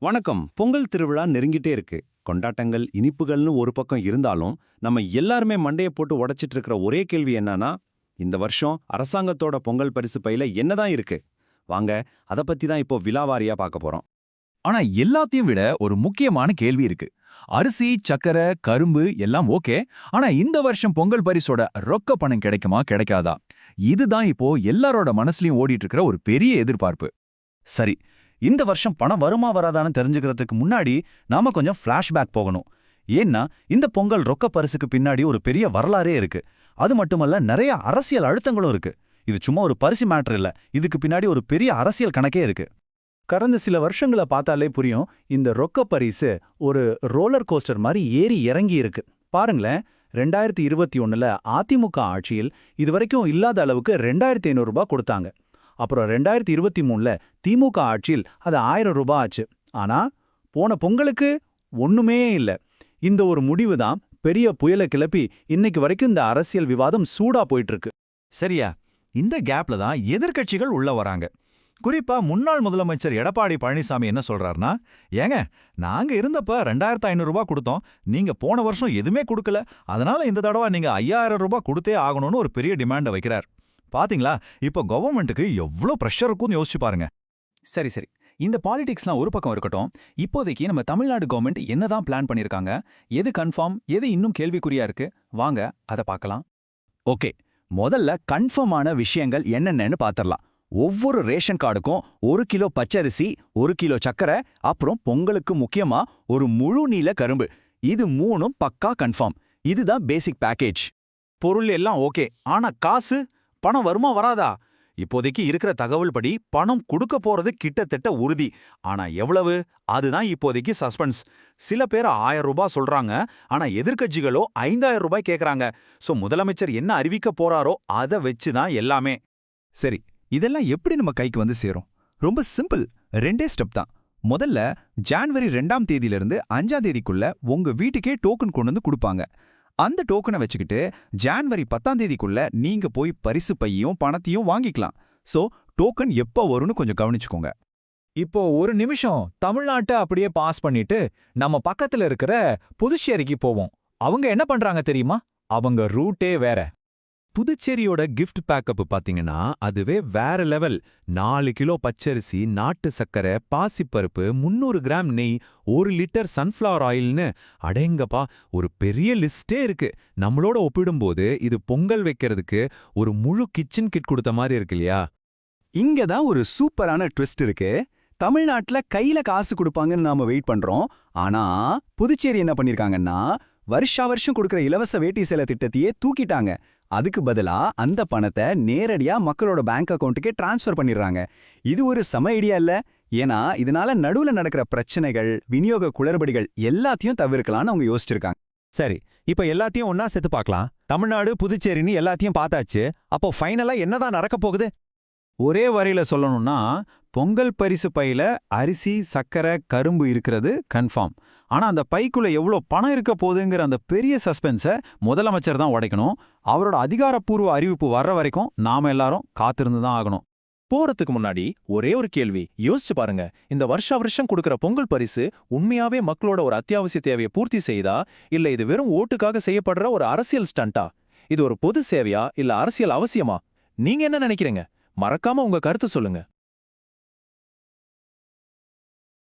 வணக்கம். பொங்கல் திருவிழா நெருங்கிட்டே இருக்கு. கொண்டாட்டங்கள், இனிப்புகள்னு ஒரு பக்கம் இருந்தாலும், நம்ம எல்லாருமே மண்டைய போட்டு உடைச்சிட்டு இருக்கிற ஒரே கேள்வி என்னன்னா, இந்த வருஷம் அரசாங்கத்தோட பொங்கல் பரிசு பையில என்னதான் இருக்கு? வாங்க, அத பத்தி தான் இப்போ விலாவாரியா பார்க்க போறோம். ஆனா எல்லாத்தையும் விட ஒரு முக்கியமான கேள்வி இருக்கு. அரிசி, சக்கரை, கரும்பு எல்லாம் ஓகே. ஆனா இந்த வருஷம் பொங்கல் பரிசோட ரொக்க பணம் கிடைக்குமா கிடைக்காதா? இதுதான் இப்போ எல்லாரோட மனசுலயும் ஓடிட்டு இருக்கிற ஒரு பெரிய எதிர்பார்ப்பு. சரி, இந்த வருஷம் பணம் வருமா வராதான்னு தெரிஞ்சுக்கிறதுக்கு முன்னாடி நாம கொஞ்சம் ஃப்ளாஷ்பேக் போகணும். ஏன்னா இந்த பொங்கல் ரொக்க பரிசுக்கு பின்னாடி ஒரு பெரிய வரலாறே இருக்கு. அது மட்டுமல்ல, நிறைய அரசியல் அழுத்தங்களும் இருக்கு. இது சும்மா ஒரு பரிசு மேட்டர் இல்ல, இதுக்கு பின்னாடி ஒரு பெரிய அரசியல் கணக்கே இருக்கு. கடந்த சில வருஷங்களை பார்த்தாலே புரியும், இந்த ரொக்க பரிசு ஒரு ரோலர் கோஸ்டர் மாதிரி ஏறி இறங்கி இருக்கு. பாருங்களேன், 2021ல அதிமுக ஆட்சியில் இதுவரைக்கும் இல்லாத அளவுக்கு 2500 ரூபாய் கொடுத்தாங்க. அப்புறம் 2023ல திமுக ஆட்சியில் அது 1000 ரூபாய் ஆச்சு. ஆனா போன பொங்கலுக்கு ஒண்ணுமே இல்ல. இந்த ஒரு முடிவு தான் பெரிய புயலை கிளப்பி இன்னைக்கு வரைக்கும் இந்த அரசியல் விவாதம் சூடா போயிட்டு இருக்கு. சரியா? இந்த கேப்ல தான் எதிர்க்கட்சிகள் உள்ள வராங்க. குறிப்பா முன்னாள் முதலமைச்சர் எடப்பாடி பழனிசாமி என்ன சொல்றாருன்னா, ஏங்க நாங்க இருந்தப்ப 2500 ரூபாய் கொடுத்தோம், நீங்க போன வருஷம் எதுவுமே கொடுக்கல, அதனால இந்த தடவை நீங்க 5000 ரூபாய் கொடுத்தே ஆகணும்னு ஒரு பெரிய டிமாண்டை வைக்கிறார். பாத்தீங்களா, இப்போ கவர்மெண்ட்டுக்கு எவ்வளோ ப்ரெஷர் இருக்கும்னு யோசிச்சு பாருங்க. சரி. இந்த பாலிடிக்ஸ்லாம் ஒரு பக்கம் இருக்கட்டும். இப்போதைக்கு நம்ம தமிழ்நாடு கவர்மெண்ட் என்னதான் பிளான் பண்ணிருக்காங்க, எது கன்ஃபார்ம், எது இன்னும் கேள்விக்குறியா இருக்கு, வாங்க அதை பார்க்கலாம். ஓகே, முதல்ல கன்ஃபார்மான விஷயங்கள் என்னென்னு பாத்திரலாம். ஒவ்வொரு ரேஷன் கார்டுக்கும் 1 கிலோ பச்சரிசி, 1 கிலோ சக்கரை, அப்புறம் பொங்கலுக்கு முக்கியமா ஒரு முழு நீல கரும்பு. இது மூணும் பக்கா கன்ஃபார்ம். இதுதான் பேசிக் பேக்கேஜ். பொருள் எல்லாம் ஓகே, ஆனா காசு, பணம் வருமா வராதா? இப்போதைக்கு இருக்கிற தகவல் படி பணம் கொடுக்க போறது கிட்டத்தட்ட உறுதி. ஆனா எவ்வளவு, அதுதான் இப்போதைக்கு சஸ்பென்ஸ். சில பேர் 1000 ரூபாய் சொல்றாங்க, ஆனா எதிர்க்கட்சிகளோ 5000 ரூபாய் கேக்குறாங்க. சோ முதலமைச்சர் என்ன அறிவிக்க போறாரோ அதை வச்சுதான் எல்லாமே. சரி, இதெல்லாம் எப்படி நம்ம கைக்கு வந்து சேரும்? ரொம்ப சிம்பிள், 2 ஸ்டெப் தான். முதல்ல ஜான்வரி 2ஆம் தேதியிலிருந்து 5ஆம் தேதிக்குள்ள உங்க வீட்டுக்கே டோக்கன் கொண்டு வந்து கொடுப்பாங்க. அந்த டோக்கனை வச்சுக்கிட்டு ஜான்வரி 10ஆம் தேதிக்குள்ள நீங்க போய் பரிசு பையும் பணத்தையும் வாங்கிக்கலாம். சோ டோக்கன் எப்போ வரும்னு கொஞ்சம் கவனிச்சுக்கோங்க. இப்போ ஒரு நிமிஷம் தமிழ்நாட்டை அப்படியே பாஸ் பண்ணிட்டு நம்ம பக்கத்துல இருக்கிற புதுச்சேரிக்கு போவோம். அவங்க என்ன பண்றாங்க தெரியுமா? அவங்க ரூட்டே வேற. புதுச்சேரியோட கிஃப்ட் பேக்கப் பாத்தீங்கன்னா அதுவே வேற லெவல். 4 கிலோ பச்சரிசி, நாட்டு சக்கரை, பாசிப்பருப்பு, 300 கிராம் நெய், 1 லிட்டர் சன்ஃப்ளவர் ஆயில்னு அடேங்கப்பா, ஒரு பெரிய லிஸ்டே இருக்கு. நம்மளோட ஒப்பிடும்போது இது பொங்கல் வைக்கிறதுக்கு ஒரு முழு கிச்சன் கிட் கொடுத்த மாதிரி இருக்கு இல்லையா? இங்க தான் ஒரு சூப்பரான ட்விஸ்ட் இருக்கு. தமிழ்நாட்டுல கையில காசு கொடுப்பாங்கன்னு நாம வெயிட் பண்றோம். ஆனா புதுச்சேரி என்ன பண்ணிருக்காங்கன்னா, வருஷம் கொடுக்கிற இலவச வேட்டி சேலை திட்டத்தையே தூக்கிட்டாங்க. அதுக்கு பதிலா அந்த பணத்தை நேரடியா மக்களோட பேங்க் அக்கவுண்ட்டுக்கே டிரான்ஸ்ஃபர் பண்ணிடுறாங்க. இது ஒரு செம ஐடியா இல்ல? ஏன்னா இதனால நடுவுல நடக்கிற பிரச்சனைகள், விநியோக குளறுபடிகள் எல்லாத்தையும் தவிர்க்கலாம்னு அவங்க யோசிச்சிருக்காங்க. சரி, இப்ப எல்லாத்தையும் ஒன்னா சேர்த்து பார்க்கலாம். தமிழ்நாடு, புதுச்சேரின்னு எல்லாத்தையும் பார்த்தாச்சு. அப்போ ஃபைனலா என்னதான் நடக்க போகுது? ஒரே வரியில சொல்லணும்னா, பொங்கல் பரிசு பையில அரிசி, சக்கரை, கரும்பு இருக்கிறது கன்ஃபார்ம். ஆனா அந்த பைக்குள்ள எவ்வளோ பணம் இருக்க போகுதுங்கிற அந்த பெரிய சஸ்பென்ஸை முதலமைச்சர் தான் உடைக்கணும். அவரோட அதிகாரப்பூர்வ அறிவிப்பு வர்ற வரைக்கும் நாம எல்லாரும் காத்திருந்து தான் ஆகணும். போறதுக்கு முன்னாடி ஒரே ஒரு கேள்வி யோசிச்சு பாருங்க. இந்த வருஷம் கொடுக்கிற பொங்கல் பரிசு உண்மையாவே மக்களோட ஒரு அத்தியாவசிய தேவையை பூர்த்தி செய்தா, இல்ல இது வெறும் ஓட்டுக்காக செய்யப்படுற ஒரு அரசியல் ஸ்டண்டா? இது ஒரு பொது சேவையா இல்ல அரசியல் அவசியமா? நீங்க என்ன நினைக்கிறீங்க? மறக்காம உங்க கருத்து சொல்லுங்க.